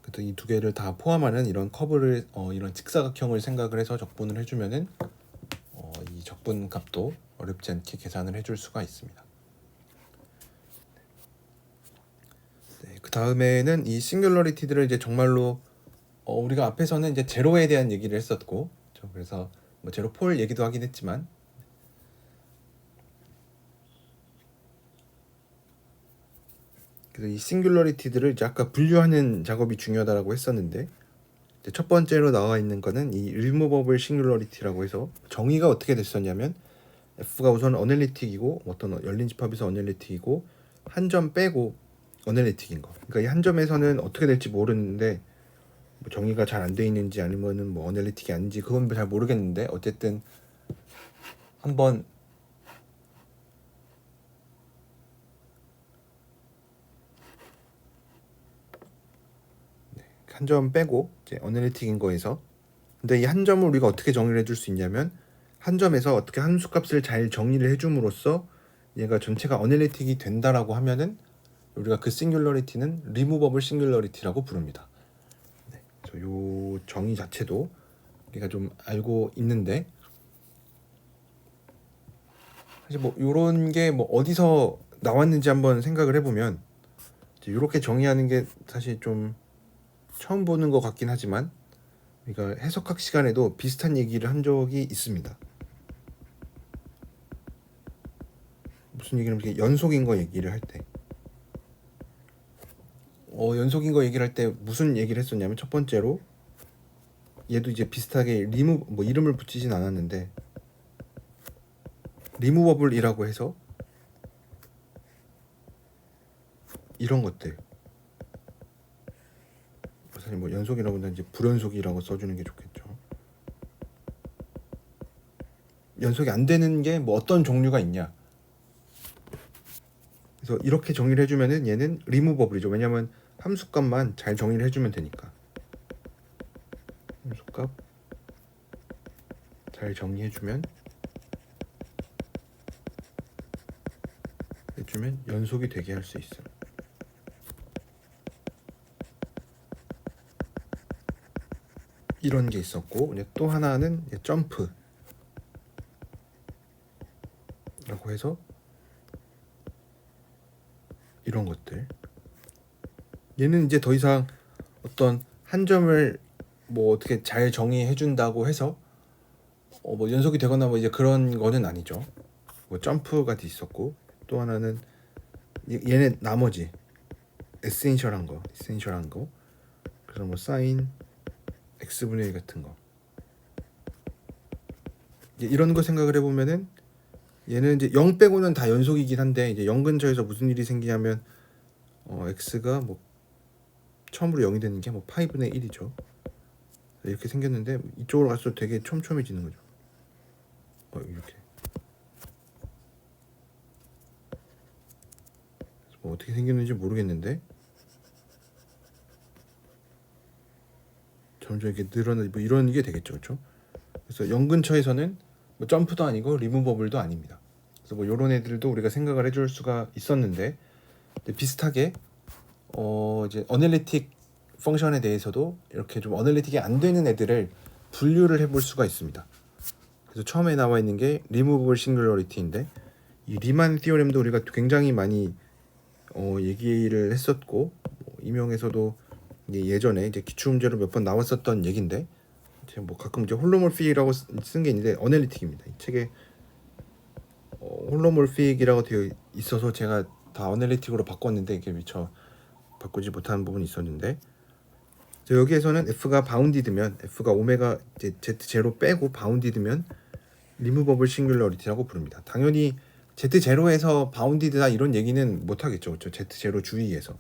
그래서 이 2개를 다 포함하는 이런 커브를 이런 직사각형을 생각을 해서 적분을 해주면은 이 적분 값도 어렵지 않게 계산을 해줄 수가 있습니다. 네, 그 다음에는 이 싱귤러리티들을 이제 정말로 우리가 앞에서는 이제 제로에 대한 얘기를 했었고, 그래서 뭐 제로 폴 얘기도 하긴 했지만, 그래서 이 싱귤러리티들을 이제 아까 분류하는 작업이 중요하다고 했었는데, 이제 첫 번째로 나와 있는 거는 이 리무버블 싱귤러리티라고 해서 정의가 어떻게 됐었냐면 F가 우선 어널리틱이고 어떤 열린 집합에서 어널리틱이고 한 점 빼고 어널리틱인 거. 그러니까 이 한 점에서는 어떻게 될지 모르는데 뭐 정의가 잘 안 돼 있는지 아니면은 뭐 어널리틱이 아닌지 그건 잘 모르겠는데 어쨌든 한번 한 점 빼고 이제 어널리틱인 거에서 근데 이 한 점을 우리가 어떻게 정의를 해줄 수 있냐면 한 점에서 어떻게 함수값을 잘 정리를 해줌으로써 얘가 전체가 어널리틱이 된다라고 하면은 우리가 그 싱귤러리티는 리무버블 싱귤러리티라고 부릅니다. 네, 그래서 요 정의 자체도 우리가 좀 알고 있는데 사실 뭐 요런 게 뭐 어디서 나왔는지 한번 생각을 해보면 이렇게 정의하는 게 사실 좀 처음 보는 것 같긴 하지만 우리가 해석학 시간에도 비슷한 얘기를 한 적이 있습니다. 무슨 얘기를 연속인 거 얘기를 할 때, 연속인 거 얘기를 할 때 무슨 얘기를 했었냐면 첫 번째로 얘도 이제 비슷하게 뭐 이름을 붙이진 않았는데 리무버블이라고 해서 이런 것들 사실 뭐 연속이라고는 이제 불연속이라고 써주는 게 좋겠죠. 연속이 안 되는 게 뭐 어떤 종류가 있냐. 그래서 이렇게 정리를 해주면은 얘는 리무버블이죠. 왜냐면 함수값만 잘 정리를 해주면 되니까. 함수값 잘 정리해주면 연속이 되게 할 수 있어요. 이런 게 있었고 또 하나는 점프라고 해서 이런 것들 얘는 이제 더 이상 어떤 한 점을 뭐 어떻게 잘 정의해 준다고 해서 뭐 연속이 되거나 뭐 이제 그런 거는 아니죠. 뭐 점프가 있었고 또 하나는 얘네 나머지 에센셜한 거 그래서 뭐 사인 x분의 1 같은 거 이런 거 생각을 해보면은 얘는 이제 0 빼고는 다 연속이긴 한데 이제 0 근처에서 무슨 일이 생기냐면 x가 뭐 처음으로 0이 되는 게 뭐 파이분의 1이죠. 이렇게 생겼는데 이쪽으로 갈수록 되게 촘촘해지는 거죠. 이렇게 뭐 어떻게 생겼는지 모르겠는데 점점 이렇게 늘어나 뭐 이런 게 되겠죠, 그렇죠? 그래서 0 근처에서는 뭐 점프도 아니고 리무버블도 아닙니다. 그래서 뭐 이런 애들도 우리가 생각을 해줄 수가 있었는데 비슷하게 이제 어널리틱 펑션에 대해서도 이렇게 좀 어널리틱이 안 되는 애들을 분류를 해볼 수가 있습니다. 그래서 처음에 나와 있는 게 리무버블 싱귤러리티인데 이 리만 티오렘도 우리가 굉장히 많이 얘기를 했었고 임용에서도 예전에 이제 기출문제로 몇 번 나왔었던 얘긴데 뭐 가끔 이제 홀로몰픽이라고 쓴 게 있는데 어널리틱입니다. 이 책에 홀로몰픽이라고 되어 있어서 제가 다 어널리틱으로 바꿨는데 이게 미처 바꾸지 못한 부분이 있었는데 여기에서는 f가 바운디드면 f가 오메가 이제 z0 빼고 바운디드면 리무버블 싱귤러리티라고 부릅니다. 당연히 z0에서 바운디드다 이런 얘기는 못 하겠죠. 그렇죠? z0 주위에서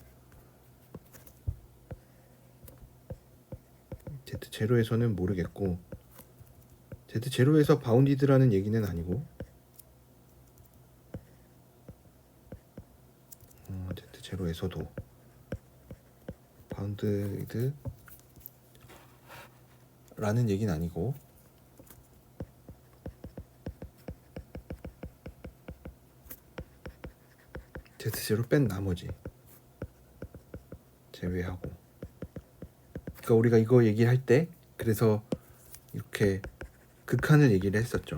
z0에서는 모르겠고 z0에서 바운디드라는 얘기는 아니고 z0에서도 바운디드 라는 얘기는 아니고 Z0 뺀 나머지 제외하고. 그러니까 우리가 이거 얘기할 때 그래서 이렇게 극한을 얘기를 했었죠.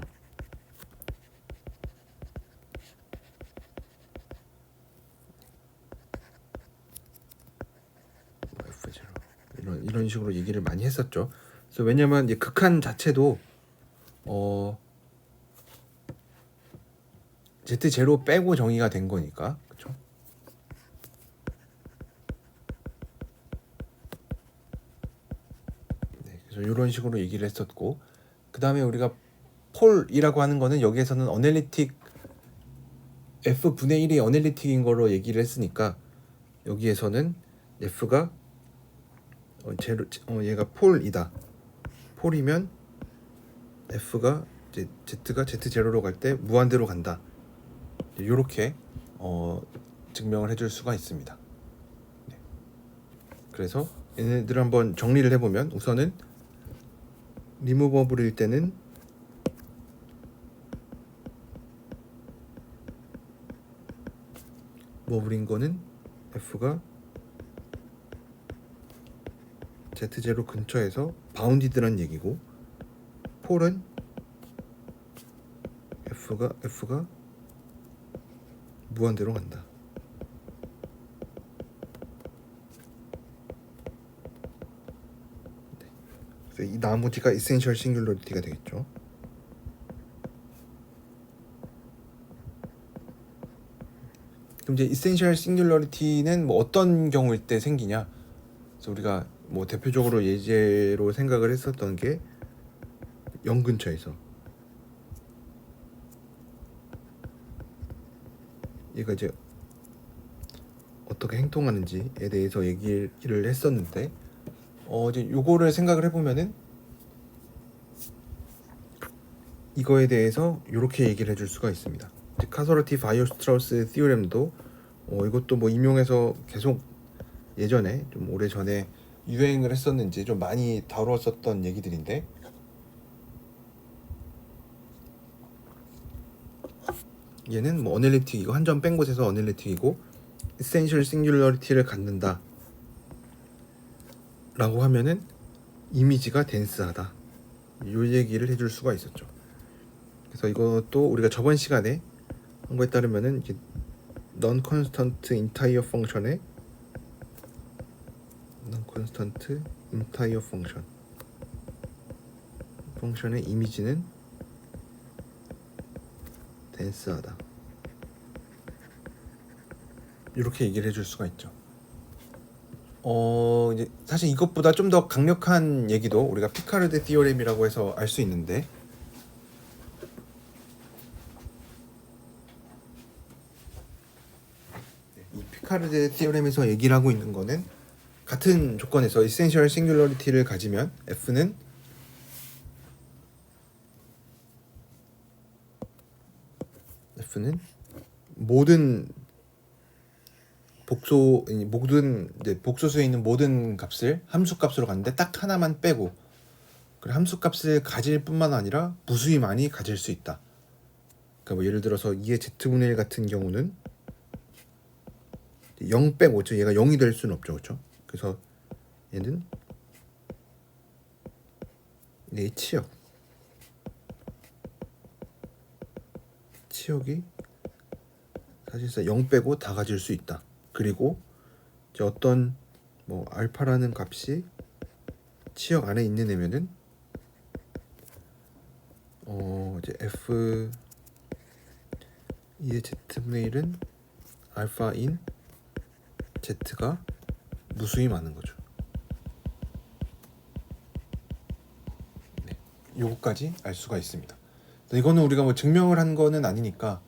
F0 이런 식으로 얘기를 많이 했었죠. 그래서 왜냐면 이제 극한 자체도 Z0 빼고 정의가 된 거니까, 그렇죠? 네, 그래서 이런 식으로 얘기를 했었고, 그 다음에 우리가 폴이라고 하는 거는 여기에서는 어널리틱 F분의 1이 어널리틱인 걸로 얘기를 했으니까 여기에서는 F가 얘가 폴이다. 폴이면 F가 이제 Z가 Z0로 갈 때 무한대로 간다. 이렇게 증명을 해줄 수가 있습니다. 네. 그래서 얘네들 한번 정리를 해보면 우선은 리무버블일 때는 버블인 거는 F가 Z0 근처에서 바운디드란 얘기고, 폴은 F가 무한대로 간다. 네. 그래서 이 나머지가 이센셜 싱귤러리티가 되겠죠. 그럼 이제 이센셜 싱귤러리티는 뭐 어떤 경우일 때 생기냐? 그래서 우리가 뭐 대표적으로 예제로 생각을 했었던 게 0 근처에서 얘가 이제 어떻게 행동하는지에 대해서 얘기를 했었는데 이제 요거를 생각을 해보면은 이거에 대해서 이렇게 얘기를 해줄 수가 있습니다. 카서러티 바이오스트라우스 티오렘도 이것도 뭐 인용해서 계속 예전에 좀 오래 전에 유행을 했었는지 좀 많이 다루었었던 얘기들인데, 얘는 뭐 어널리틱이고 한 점 뺀 곳에서 어널리틱이고 이센셜 싱귤러리티를 갖는다 라고 하면은 이미지가 덴스하다, 요 얘기를 해줄 수가 있었죠. 그래서 이것도 우리가 저번 시간에 한 거에 따르면은 이게 non constant entire function의 non constant entire function의 이미지는 덴스하다, 이렇게 얘기를 해줄 수가 있죠. 이제 사실 이것보다 좀 더 강력한 얘기도 우리가 피카르드 티오렘이라고 해서 알 수 있는데, 이 피카르드 티오렘에서 얘기를 하고 있는 거는 같은 조건에서 이센셜 싱귤러리티를 가지면 F는 모든 이제 복소수에 있는 모든 값을 함수값으로 갔는데 딱 하나만 빼고, 그래 함수값을 가질 뿐만 아니라 무수히 많이 가질 수 있다. 그러니까 뭐 예를 들어서 2의 z분의 1 같은 경우는 0 빼고 얘가 0이 될 수는 없죠, 그렇죠? 그래서 얘는 얘의 치역이 사실상 0 빼고 다 가질 수 있다. 그리고 이제 어떤 뭐 알파라는 값이 치역 안에 있는 애면은 이제 F 2의 z분의 1은 알파인 z가 무수히 많은 거죠. 네, 요거까지 알 수가 있습니다. 이거는 우리가 뭐 증명을 한 거는 아니니까,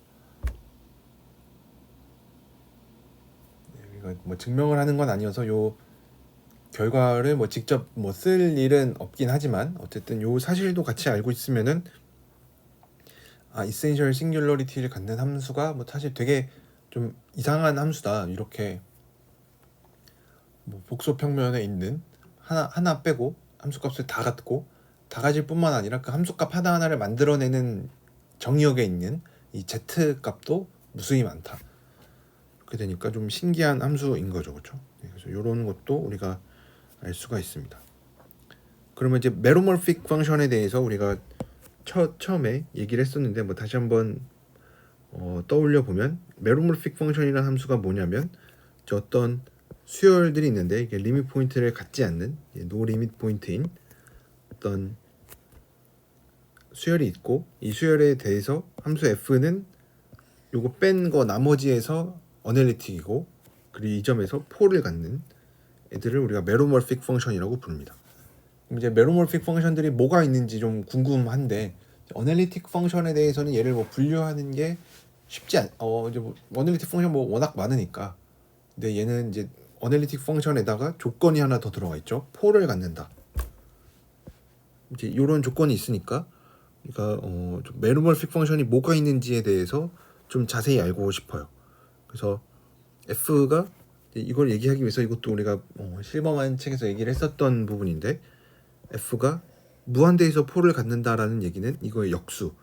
우리가 뭐 증명을 하는 건 아니어서 요 결과를 뭐 직접 뭐 쓸 일은 없긴 하지만 어쨌든 요 사실도 같이 알고 있으면은 이센셜 싱귤러리티를 갖는 함수가 뭐 사실 되게 좀 이상한 함수다, 이렇게 뭐 복소 평면에 있는 하나 빼고 함수값을 다 갖고 다 가질 뿐만 아니라 그 함수값 하나하나를 만들어내는 정의역에 있는 이 z 값도 무수히 많다. 그렇게 되니까 좀 신기한 함수인 거죠, 그렇죠? 그래서 이런 것도 우리가 알 수가 있습니다. 그러면 이제 메로몰픽 펑션에 대해서 우리가 처음에 얘기를 했었는데 뭐 다시 한번 떠올려 보면 메로몰픽 펑션이라는 함수가 뭐냐면 저 어떤 수열들이 있는데 이게 리밋 포인트를 갖지 않는 노 리밋 포인트인 어떤 수열이 있고 이 수열에 대해서 함수 f는 요거 뺀 거 나머지에서 어널리틱이고 그리고 이 점에서 폴을 갖는 애들을 우리가 메로몰픽 펑션이라고 부릅니다. 이제 메로몰픽 펑션들이 뭐가 있는지 좀 궁금한데 어널리틱 펑션에 대해서는 얘를 뭐 분류하는 게 쉽지 않. 이제 뭐 어널리틱 펑션 뭐 워낙 많으니까. 근데 얘는 이제 어널리틱 펑션에다가 조건이 하나 더 들어가 있죠. 폴을 갖는다. 이제 이런 조건이 있으니까 그러니까 메로몰픽 펑션이 뭐가 있는지에 대해서 좀 자세히 알고 싶어요. 그래서 F가 이걸 얘기하기 위해서 이것도 우리가 실버만 책에서 얘기를 했었던 부분인데 F가 무한대에서 폴을 갖는다라는 얘기는 이거의 역수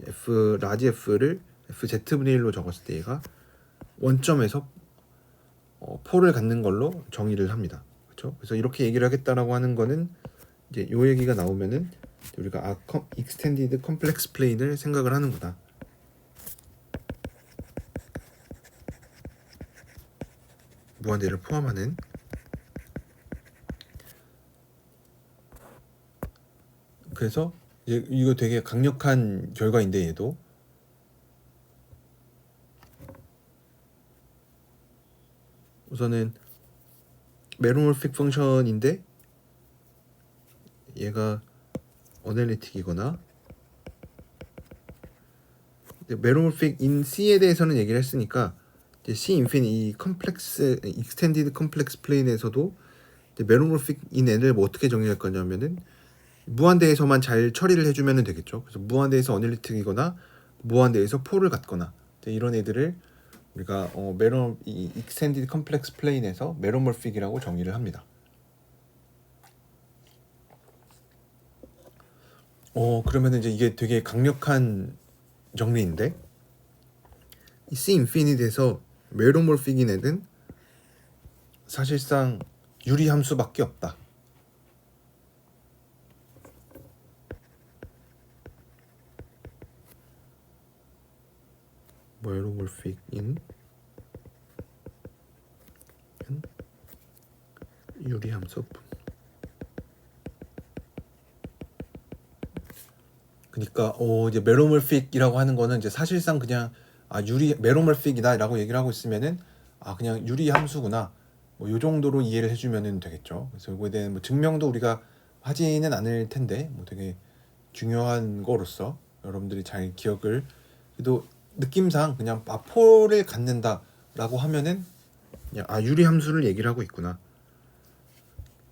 F 라지 F를 FZ분의 1로 적었을 때 얘가 원점에서 폴을 갖는 걸로 정의를 합니다. 그렇죠? 그래서 이렇게 얘기를 하겠다라고 하는 거는 이제 요 얘기가 나오면은 우리가 extended complex plane을 생각을 하는구나. 무한대를 포함하는. 그래서 이거 되게 강력한 결과인데 얘도 우선은 메로몰픽 펑션인데 얘가 어널리틱이거나 메로몰픽 인 C에 대해서는 얘기를 했으니까 이제 C 인피니티 이 컴플렉스 익스텐디드 컴플렉스 플레인에서도 메로몰픽 인 N을 뭐 어떻게 정의할 거냐면은 무한대에서만 잘 처리를 해주면 되겠죠. 그래서 무한대에서 어널리틱이거나 무한대에서 폴을 갖거나 이런 애들을 우리가 이 익스텐디드 컴플렉스 플레인에서 메로몰픽이라고 정의를 합니다. 그러면 이제 이게 되게 강력한 정리인데 이 C 인피니트에서 메로몰픽인 애는 사실상 유리 함수밖에 없다. 메로몰픽인 유리 함수뿐. 그러니까 이제 메로몰픽이라고 하는 거는 이제 사실상 그냥 유리 메로몰픽이다라고 얘기를 하고 있으면은 그냥 유리 함수구나. 뭐 요 정도로 이해를 해주면 되겠죠. 그래서 이거에 대한 뭐 증명도 우리가 하지는 않을 텐데 뭐 되게 중요한 거로서 여러분들이 잘 기억을 그래도 느낌상 그냥 폴을 갖는다라고 하면은 그냥 유리 함수를 얘기를 하고 있구나.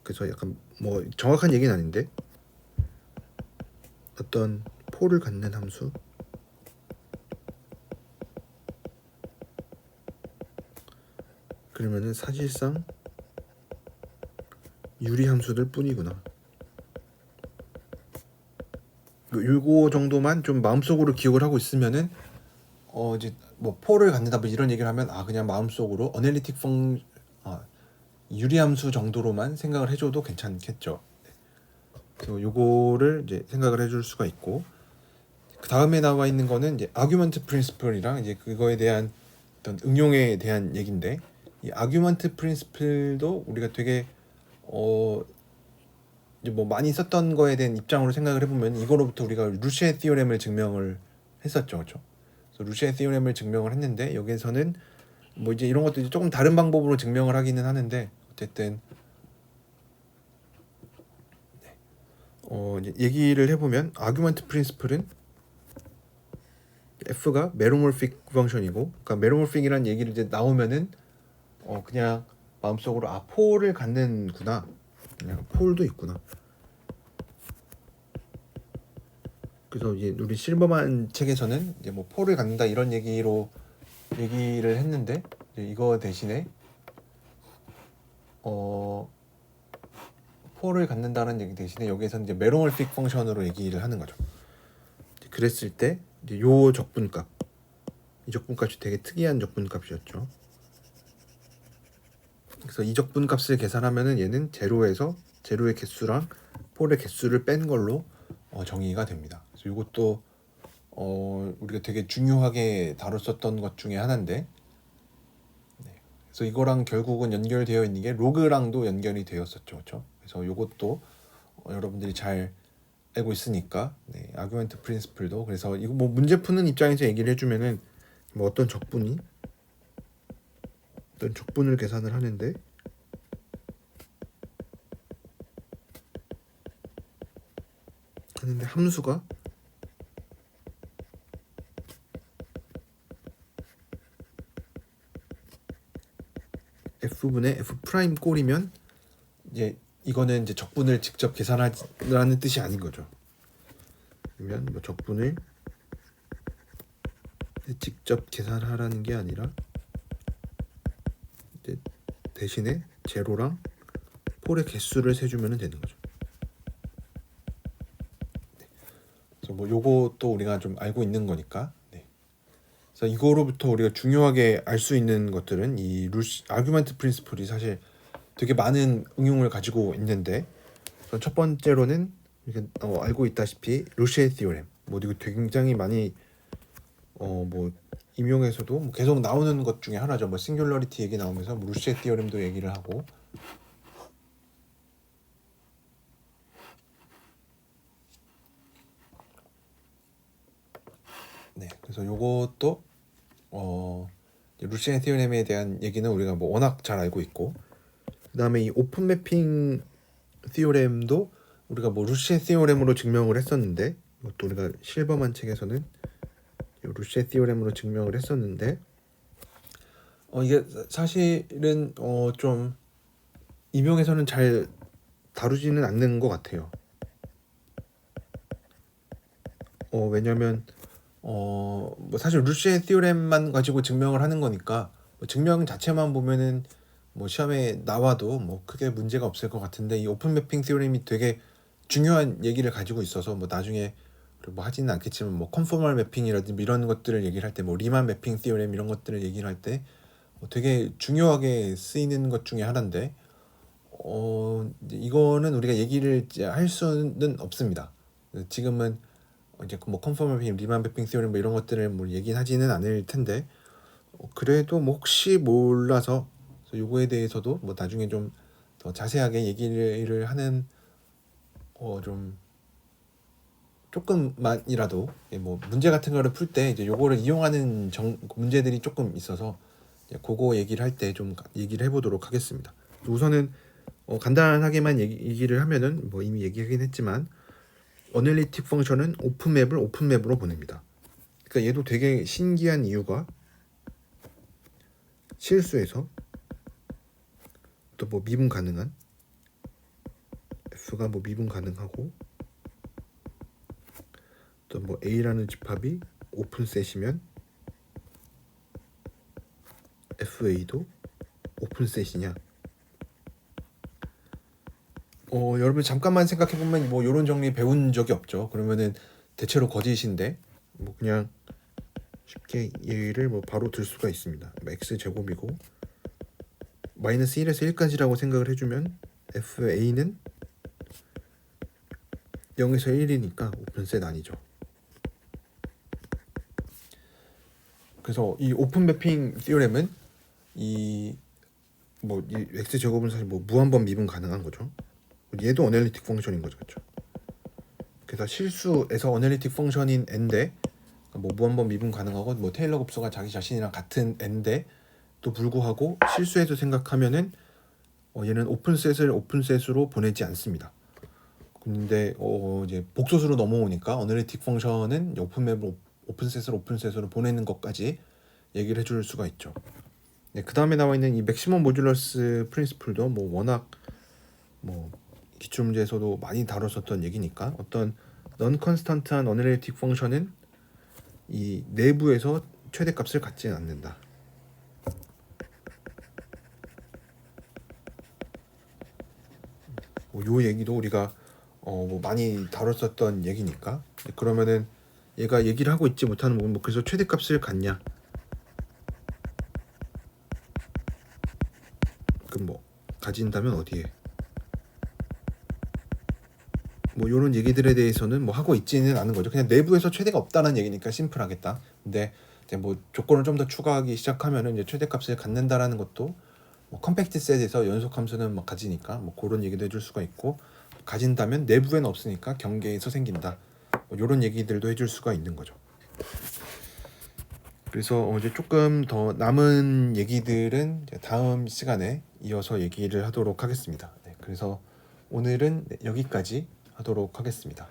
그래서 약간 뭐 정확한 얘기는 아닌데 어떤 폴을 갖는 함수 그러면은 사실상 유리 함수들 뿐이구나. 요거 정도만 좀 마음속으로 기억을 하고 있으면은 이제 뭐 폴을 갖는다 뭐 이런 얘기를 하면 그냥 마음속으로 어널리틱 유리 함수 정도로만 생각을 해줘도 괜찮겠죠. 그래서 요거를 이제 생각을 해줄 수가 있고 그 다음에 나와 있는 거는 이제 아규먼트 프린시플이랑 이제 그거에 대한 어떤 응용에 대한 얘기인데 이 아규먼트 프린시플도 우리가 되게 이제 뭐 많이 썼던 거에 대한 입장으로 생각을 해보면 이거로부터 우리가 루시에 티오렘을 증명을 했었죠, 그렇죠? 그래서 루시에 티오렘을 증명을 했는데 여기에서는 뭐 이제 이런 것도 이제 조금 다른 방법으로 증명을 하기는 하는데 어쨌든 이제 얘기를 해보면 아규먼트 프린시플은 F가 메로몰픽 펑션이고, 그러니까 메로몰픽이라는 얘기를 이제 나오면은 그냥 마음속으로 폴을 갖는구나, 그냥 폴도 있구나. 그래서 이제 우리 실버만 책에서는 이제 뭐 폴을 갖는다 이런 얘기로 얘기를 했는데 이거 대신에 4를 갖는다는 얘기 대신에 여기에서는 이제 메로멀픽 펑션으로 얘기를 하는 거죠. 그랬을 때 이제 요 적분값, 이 적분값이 되게 특이한 적분값이었죠. 그래서 이 적분값을 계산하면은 얘는 제로의 개수랑 폴의 개수를 뺀 걸로 정의가 됩니다. 그래서 이것도 우리가 되게 중요하게 다뤘었던 것 중에 하나인데, 네. 그래서 이거랑 결국은 연결되어 있는 게 로그랑도 연결이 되었었죠, 그렇죠? 그래서 이것도 여러분들이 잘 알고 있으니까, 네, 아규먼트 프린시플도. 그래서 이거 뭐 문제 푸는 입장에서 얘기를 해주면은 뭐 어떤 적분을 계산을 하는데 함수가 f분의 f 프라임 꼴이면 이제 이거는 이제 적분을 직접 계산하라는 뜻이 아닌 거죠. 그러면 뭐 적분을 직접 계산하라는 게 아니라 이제 대신에 제로랑 폴의 개수를 세주면 되는 거죠. 네. 그래서 뭐 요것도 우리가 좀 알고 있는 거니까. 네. 그래서 이거로부터 우리가 중요하게 알 수 있는 것들은 이 아규먼트 프린시플이 사실 되게 많은 응용을 가지고 있는데, 첫 번째로는 알고 있다시피 루시의 티오렘, 뭐 이거 굉장히 많이 뭐 임용에서도 뭐 계속 나오는 것 중에 하나죠. 뭐 싱귤러리티 얘기 나오면서 뭐 루시의 티오렘도 얘기를 하고. 네, 그래서 요것도 루시의 티오렘에 대한 얘기는 우리가 뭐 워낙 잘 알고 있고, 그다음에 이 오픈 매핑 티오렘도 우리가 뭐 루시의 티오렘으로 증명을 했었는데, 이것도 우리가 실버만 책에서는 루시의 티오렘으로 증명을 했었는데, 이게 사실은 좀 임용에서는 잘 다루지는 않는 것 같아요. 왜냐면 뭐 사실 루시의 티오렘만 가지고 증명을 하는 거니까 뭐 증명 자체만 보면은 뭐 시험에 나와도 뭐 크게 문제가 없을 것 같은데, 이 오픈 매핑 티오렘이 되게 중요한 얘기를 가지고 있어서 뭐 나중에 뭐 하지는 않겠지만 뭐 컨포멀 매핑이라든지 이런 것들을 얘기를 할 때, 뭐 리만 매핑 티오렘 이런 것들을 얘기를 할 때 되게 중요하게 쓰이는 것 중에 하나인데, 이거는 우리가 얘기를 할 수는 없습니다. 지금은 이제 뭐 컨포멀 매핑, 리만 매핑 티오렘 뭐 이런 것들을 뭐 얘기하지는 않을 텐데, 그래도 뭐 혹시 몰라서 요거에 대해서도 뭐 나중에 좀 더 자세하게 얘기를 하는 좀 조금만이라도 뭐 문제 같은 거를 풀 때 이제 요거를 이용하는 문제들이 조금 있어서 그거 얘기를 할 때 좀 얘기를 해보도록 하겠습니다. 우선은 간단하게만 얘기를 하면은 뭐 이미 얘기하긴 했지만, 어널리틱 펑션은 오픈맵을 오픈맵으로 보냅니다. 그러니까 얘도 되게 신기한 이유가, 실수에서 또 뭐 미분 가능한 f가 뭐 미분 가능하고, 또 뭐 a라는 집합이 오픈셋이면 fa도 오픈셋이냐. 여러분 잠깐만 생각해보면 뭐 이런 정리 배운 적이 없죠. 그러면은 대체로 거짓인데, 뭐 그냥 쉽게 얘를 뭐 바로 들 수가 있습니다. x 제곱이고 마이너스 1에서 1까지라고 생각을 해주면 fa는 0에서 1이니까 오픈셋 아니죠. 그래서 이 오픈 매핑 티오렘은 이 x 제곱은 사실 뭐 무한번 미분 가능한 거죠. 얘도 어널리틱 펑션인 거죠, 그렇죠? 그래서 실수에서 어널리틱 펑션인 n데 뭐 무한번 미분 가능하고 뭐 테일러 곱수가 자기 자신이랑 같은 n데 또 불구하고 실수해서 생각하면은 얘는 오픈셋을 오픈셋으로 보내지 않습니다. 근데 이제 복소수로 넘어오니까 어널리틱 펑션은 오픈맵을 오픈셋을 오픈셋으로 보내는 것까지 얘기를 해줄 수가 있죠. 네, 그 다음에 나와 있는 이 맥시멈 모듈러스 프린시플도 뭐 워낙 뭐 기출문제에서도 많이 다뤘었던 얘기니까, 어떤 넌 컨스턴트한 어널리틱 펑션은 이 내부에서 최대값을 갖지는 않는다. 요 얘기도 우리가 뭐 많이 다뤘었던 얘기니까. 그러면은 얘가 얘기를 하고 있지 못하는 부분, 뭐 그래서 최대값을 갖냐? 그럼 뭐 가진다면 어디에? 뭐 이런 얘기들에 대해서는 뭐 하고 있지는 않은 거죠. 그냥 내부에서 최대가 없다는 얘기니까 심플하겠다. 근데 이제 뭐 조건을 좀 더 추가하기 시작하면은 이제 최대값을 갖는다라는 것도 뭐 컴팩트 셋에서 연속 함수는 뭐 가지니까 뭐 그런 얘기도 해줄 수가 있고, 가진다면 내부에는 없으니까 경계에서 생긴다. 뭐 이런 얘기들도 해줄 수가 있는 거죠. 그래서 이제 조금 더 남은 얘기들은 이제 다음 시간에 이어서 얘기를 하도록 하겠습니다. 네, 그래서 오늘은 여기까지 하도록 하겠습니다.